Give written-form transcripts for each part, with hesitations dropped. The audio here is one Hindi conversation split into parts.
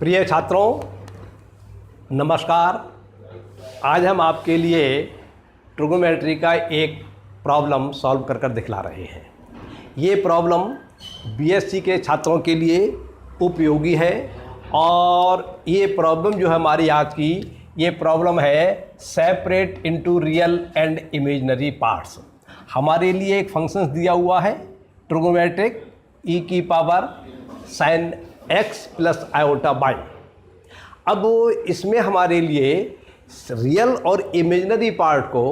प्रिय छात्रों, नमस्कार। आज हम आपके लिए ट्रिग्नोमेट्री का एक प्रॉब्लम सॉल्व कर दिखला रहे हैं। ये प्रॉब्लम बीएससी के छात्रों के लिए उपयोगी है और ये प्रॉब्लम जो है हमारी आज की ये प्रॉब्लम है separate into real and imaginary parts. हमारे लिए एक फंक्शन दिया हुआ है ट्रिग्नोमेट्रिक e की power sin x plus iota by. अब इसमें हमारे लिए रियल और इमेजिनरी पार्ट को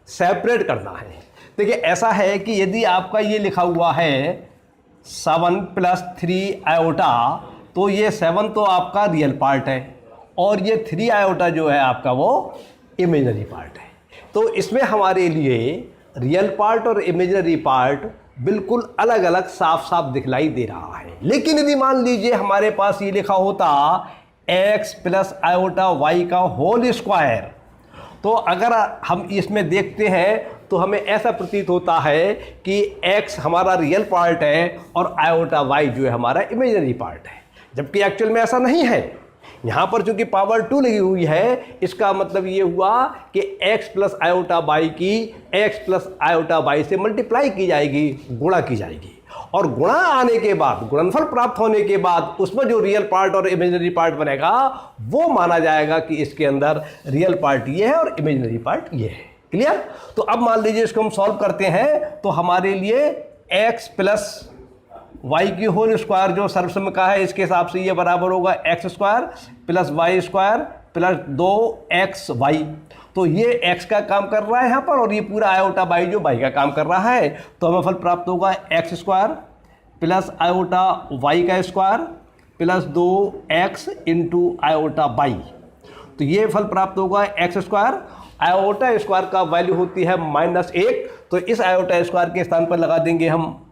सेपरेट करना है। देखिए ऐसा है कि यदि आपका ये लिखा हुआ है 7 प्लस 3 आयोटा, तो ये 7 तो आपका रियल पार्ट है और ये 3 आयोटा जो है आपका वो इमेजिनरी पार्ट है। तो इसमें हमारे लिए रियल पार्ट और इमेजिनरी पार्ट बिल्कुल अलग अलग साफ साफ दिखलाई दे रहा है। लेकिन यदि मान लीजिए हमारे पास ये लिखा होता x प्लस आयोटा y का होल स्क्वायर, तो अगर हम इसमें देखते हैं तो हमें ऐसा प्रतीत होता है कि x हमारा रियल पार्ट है और आयोटा y जो है हमारा इमेजिनरी पार्ट है, जबकि एक्चुअल में ऐसा नहीं है। यहाँ पर चूंकि पावर 2 लगी हुई है, इसका मतलब ये हुआ कि x प्लस आयोटा बाई की x प्लस आयोटा बाई से मल्टीप्लाई की जाएगी, गुणा की जाएगी, और गुणा आने के बाद, गुणनफल प्राप्त होने के बाद उसमें जो रियल पार्ट और इमेजिनरी पार्ट बनेगा वो माना जाएगा कि इसके अंदर रियल पार्ट ये है और इमेजिनरी पार्ट ये है। क्लियर? तो अब मान लीजिए इसको हम सॉल्व करते हैं तो हमारे लिए x प्लस y की होल स्क्वायर जो सर्वसम का है, इसके हिसाब से ये बराबर होगा x square plus Y square plus 2xy। तो ये x का काम कर रहा है यहाँ पर और ये पूरा आयोटा बाई जो y का काम कर रहा है। तो हमें फल प्राप्त होगा x square plus iota y का square plus 2x into iota by. तो ये फल प्राप्त होगा x स्क्वायर। आयोटा स्क्वायर का वैल्यू होती है -1, तो इस आयोटा स्क्वायर के स्थान पर लगा देंगे हम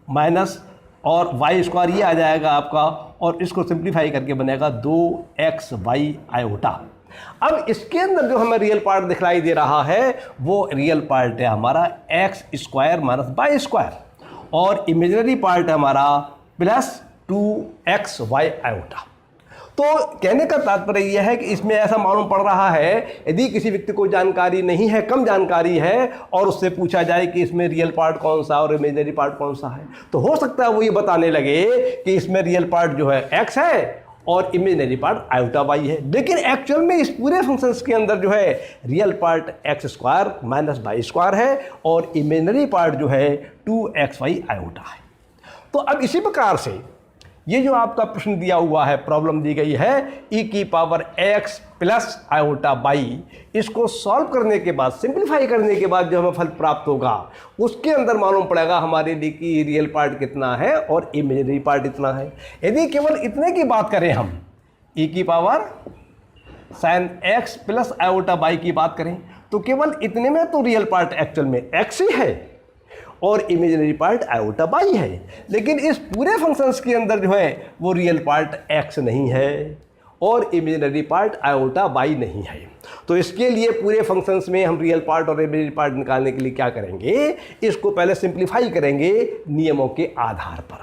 माइनस, और y स्क्वायर ये आ जाएगा आपका, और इसको सिंप्लीफाई करके बनेगा 2xy आयोटा। अब इसके अंदर जो हमें रियल पार्ट दिखलाई दे रहा है वो रियल पार्ट है हमारा x square minus Y square, और इमेजिनरी पार्ट है हमारा प्लस 2xy आयोटा। तो कहने का तात्पर्य यह है कि इसमें ऐसा मालूम पड़ रहा है, यदि किसी व्यक्ति को जानकारी नहीं है, कम जानकारी है, और उससे पूछा जाए कि इसमें रियल पार्ट कौन सा और इमेजिनरी पार्ट कौन सा है, तो हो सकता है वो ये बताने लगे कि इसमें रियल पार्ट जो है x है और इमेजिनरी पार्ट आयोटा वाई है। लेकिन एक्चुअल में इस पूरे फंक्शंस के अंदर जो है real part x square minus Y square है और इमेजिनरी पार्ट जो है 2xy आयोटा है। तो अब इसी प्रकार से ये जो आपका प्रश्न दिया हुआ है, प्रॉब्लम दी गई है e की power x plus iota by, इसको सॉल्व करने के बाद, सिंप्लीफाई करने के बाद जो हमें फल प्राप्त होगा उसके अंदर मालूम पड़ेगा हमारे लिए कि रियल पार्ट कितना है और इमेजिनरी पार्ट इतना है। यदि केवल इतने की बात करें, हम e की power sin x plus iota by की बात करें, तो केवल इतने में तो रियल पार्ट एक्चुअल में x ही है और इमेजिनरी पार्ट आयोटा बाई है। लेकिन इस पूरे फंक्शंस के अंदर जो है वो रियल पार्ट x नहीं है और इमेजिनरी पार्ट आयोटा बाई नहीं है। तो इसके लिए पूरे फंक्शंस में हम रियल पार्ट और इमेजिनरी पार्ट निकालने के लिए क्या करेंगे, इसको पहले सिंप्लीफाई करेंगे नियमों के आधार पर,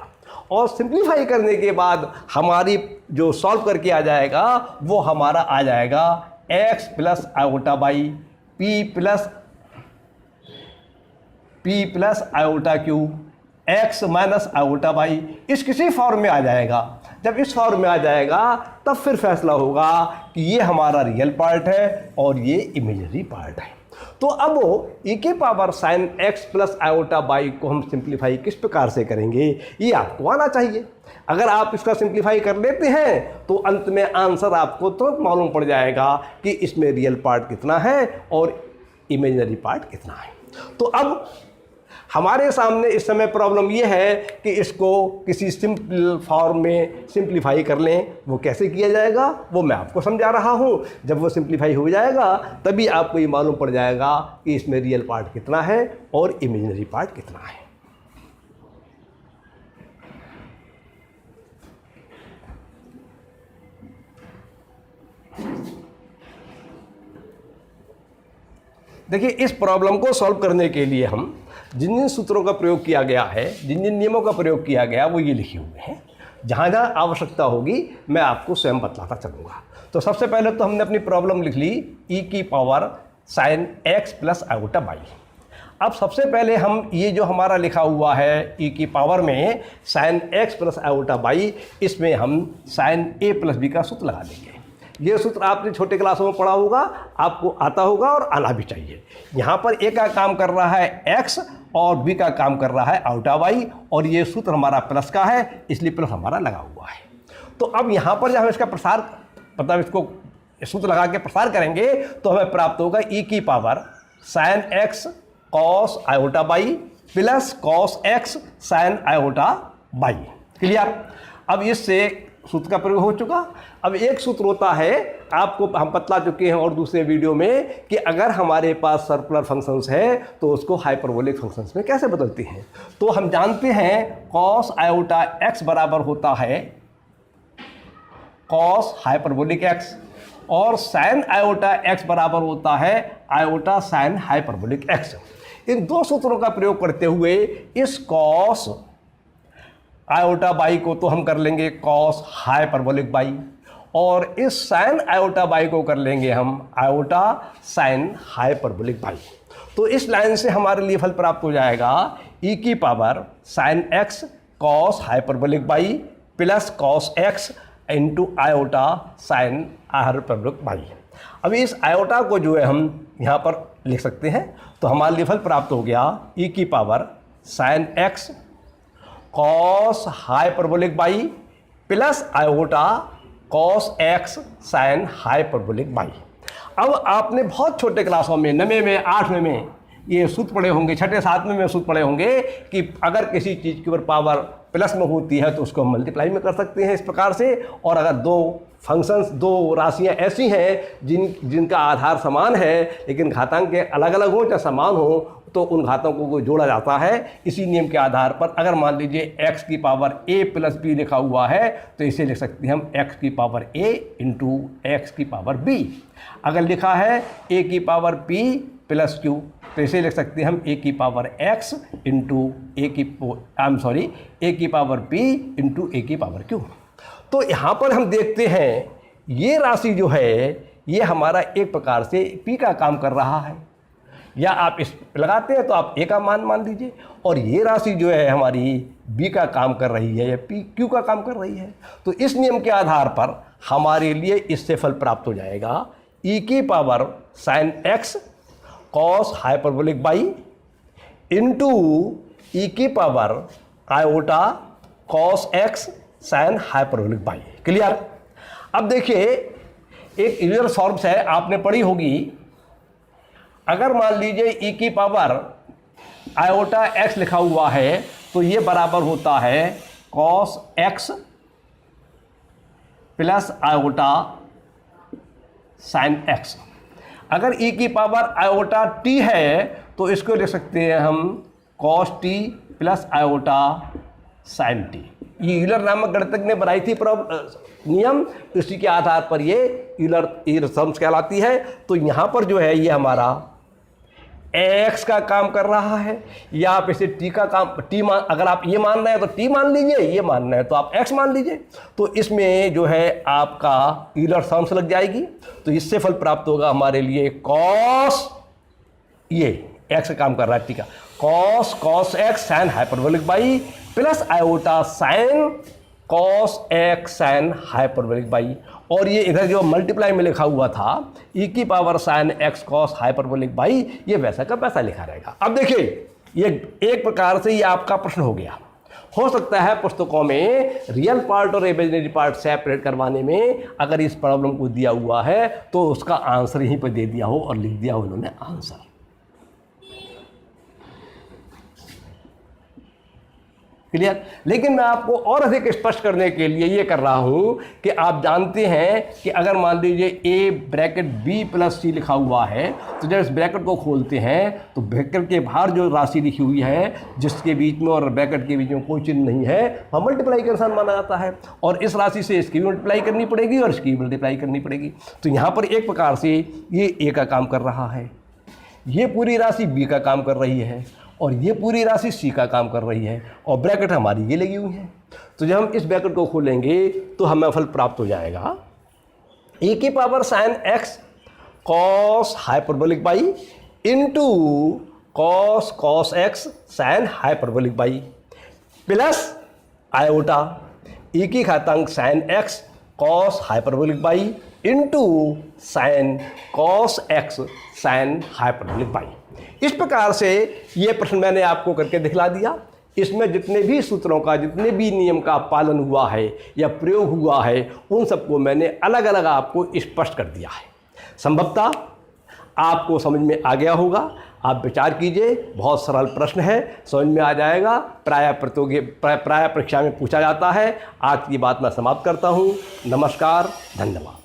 और सिंप्लीफाई करने के बाद हमारी जो सॉल्व करके आ जाएगा वो हमारा आ जाएगा x plus iota by p plus iota cube x minus iota by, इस किसी फॉर्म में आ जाएगा। जब इस फॉर्म में आ जाएगा तब फिर फैसला होगा कि ये हमारा रियल पार्ट है और ये इमेजिनरी पार्ट है। तो अब e के power sine x plus iota by को हम सिंप्लीफाई किस प्रकार से करेंगे ये आपको आना चाहिए। अगर आप इसका सिंप्लीफाई कर लेते हैं तो अंत में आंसर आपको तो मालूम पड़ जाएगा कि इसमें रियल पार्ट कितना है और इमेजिनरी पार्ट कितना है। तो अब हमारे सामने इस समय प्रॉब्लम ये है कि इसको किसी सिंपल फॉर्म में सिंप्लीफाई कर लें। वो कैसे किया जाएगा वो मैं आपको समझा रहा हूँ। जब वो सिंप्लीफाई हो जाएगा तभी आपको ये मालूम पड़ जाएगा कि इसमें रियल पार्ट कितना है और इमेजिनरी पार्ट कितना है। देखिए, इस प्रॉब्लम को सॉल्व करने के लिए हम जिन जिन सूत्रों का प्रयोग किया गया है, जिन जिन नियमों का प्रयोग किया गया वो ये लिखे हुए हैं। जहाँ जहाँ आवश्यकता होगी मैं आपको स्वयं बतलाता चलूँगा। तो सबसे पहले तो हमने अपनी प्रॉब्लम लिख ली e की power sine x plus iota by. अब सबसे पहले हम ये जो हमारा लिखा हुआ है e की पावर में sine x plus iota Y, इसमें हम साइन a प्लस b का सूत्र लगा देंगे। ये सूत्र आपने छोटे क्लासों में पढ़ा होगा, आपको आता होगा और आना भी चाहिए। यहाँ पर a का काम कर रहा है x और b का काम कर रहा है आयोटा y, और ये सूत्र हमारा प्लस का है, इसलिए प्लस हमारा लगा हुआ है। तो अब यहाँ पर जब हम इसका प्रसार मतलब इसको सूत्र लगा के प्रसार करेंगे तो हमें प्राप्त होगा e की power sine x cos iota Y plus cos x sine iota Y. Clear? अब इससे सूत्र का प्रयोग हो चुका। अब एक सूत्र होता है, आपको हम बतला चुके हैं और दूसरे वीडियो में, कि अगर हमारे पास सर्कुलर फंक्शंस है तो उसको हाइपरबोलिक फंक्शंस में कैसे बदलते हैं। तो हम जानते हैं कॉस आयोटा x बराबर होता है कॉस हाइपरबोलिक x, और साइन आयोटा x बराबर होता है आयोटा साइन हाइपरबोलिक x। इन दो सूत्रों का प्रयोग करते हुए इस कॉस आयोटा बाई को तो हम कर लेंगे कॉस हाइपरबोलिक बाई, और इस साइन आयोटा बाई को कर लेंगे हम आयोटा साइन हाइपरबोलिक बाई। तो इस लाइन से हमारे लिए फल प्राप्त हो जाएगा e की power sine x cos hyperbolic Y plus cos x into iota sine hyperbolic by. अभी इस आयोटा को जो है हम यहाँ पर लिख सकते हैं, तो हमारे लिए फल प्राप्त हो गया e की power sine x cos hyperbolic Y plus iota cos x sine hyperbolic by. अब आपने बहुत छोटे क्लासों में 9वें में 8वें में ये सूत्र पढ़े होंगे, 6ठे 7वें में सूत्र पढ़े होंगे कि अगर किसी चीज़ की पावर प्लस में होती है तो उसको हम मल्टीप्लाई में कर सकते हैं इस प्रकार से, और अगर दो फंक्शंस दो राशियां ऐसी हैं जिनका आधार समान है लेकिन घातांक के अलग अलग हो चाहे समान हो तो उन घातांकों को जोड़ा जाता है। इसी नियम के आधार पर अगर मान लीजिए x की पावर a प्लस b लिखा हुआ है तो इसे लिख सकते हैं हम x की पावर a इंटू x की पावर b। अगर लिखा है a की पावर p प्लस q तो इसे लिख सकते हैं हम a की पावर x इंटू a की पावर p इंटू a की पावर q। तो यहाँ पर हम देखते हैं ये राशि जो है ये हमारा एक प्रकार से p का काम कर रहा है, या आप इस लगाते हैं तो आप a का मान लीजिए, और ये राशि जो है हमारी b का काम कर रही है या p q का काम कर रही है। तो इस नियम के आधार पर हमारे लिए इससे फल प्राप्त हो जाएगा e की power sine x cos hyperbolic Y into e की power iota cos x sine hyperbolic by. Clear? अब देखिए एक यूलर फॉर्म्स है, आपने पढ़ी होगी। अगर मान लीजिए e की पावर आयोटा x लिखा हुआ है तो ये बराबर होता है cos x plus iota sine x। अगर e की पावर आयोटा t है तो इसको लिख सकते हैं हम cos t plus iota sine t। ये यूलर नामक गणितज्ञ ने बनाई थी नियम, इसी के आधार पर ये यूलर फॉर्म्स कहलाती है। तो यहाँ पर जो है ये हमारा x का काम कर रहा है, या आप इसे t का काम अगर आप ये मान रहे हैं तो t मान लीजिए, ये मान रहे हैं तो आप x मान लीजिए। तो इसमें जो है आपका यूलर फॉर्म्स लग जाएगी। तो इससे फल प्राप्त होगा हमारे लिए कॉस, ये x का काम कर रहा है t का, cos x sine hyperbolic Y plus iota sine cos x sine hyperbolic by, और ये इधर जो मल्टीप्लाई में लिखा हुआ था e की power sine x cos hyperbolic by, ये वैसा का वैसा लिखा रहेगा। अब देखिए ये एक प्रकार से ये आपका प्रश्न हो गया। हो सकता है पुस्तकों में रियल पार्ट और इमेजिनरी पार्ट सेपरेट करवाने में अगर इस प्रॉब्लम को दिया हुआ है तो उसका आंसर यहीं पर दे दिया हो और लिख दिया हो उन्होंने आंसर। क्लियर? लेकिन मैं आपको और अधिक स्पष्ट करने के लिए ये कर रहा हूँ कि आप जानते हैं कि अगर मान लीजिए a bracket b plus c लिखा हुआ है तो जब इस ब्रैकेट को खोलते हैं तो ब्रैकेट के बाहर जो राशि लिखी हुई है जिसके बीच में और ब्रैकेट के बीच में कोई चिन्ह नहीं है वह मल्टीप्लाई का निशान माना जाता है, और इस राशि से इसकी मल्टीप्लाई करनी पड़ेगी और इसकी मल्टीप्लाई करनी पड़ेगी। तो यहाँ पर एक प्रकार से ये a का काम कर रहा है, ये पूरी राशि b का काम कर रही है, और ये पूरी राशि सी का काम कर रही है और ब्रैकेट हमारी ये लगी हुई है। तो जब हम इस ब्रैकेट को खोलेंगे तो हमें फल प्राप्त हो जाएगा e की power sine x cos hyperbolic Y into cos x sine hyperbolic Y plus iota e की घातांक sine x cos hyperbolic Y into sine cos x sine hyperbolic Y. इस प्रकार से ये प्रश्न मैंने आपको करके दिखला दिया। इसमें जितने भी सूत्रों का, जितने भी नियम का पालन हुआ है या प्रयोग हुआ है, उन सबको मैंने अलग अलग आपको स्पष्ट कर दिया है। संभवतः आपको समझ में आ गया होगा। आप विचार कीजिए, बहुत सरल प्रश्न है, समझ में आ जाएगा। प्राय परीक्षा में पूछा जाता है। आज की बात मैं समाप्त करता हूँ। नमस्कार, धन्यवाद।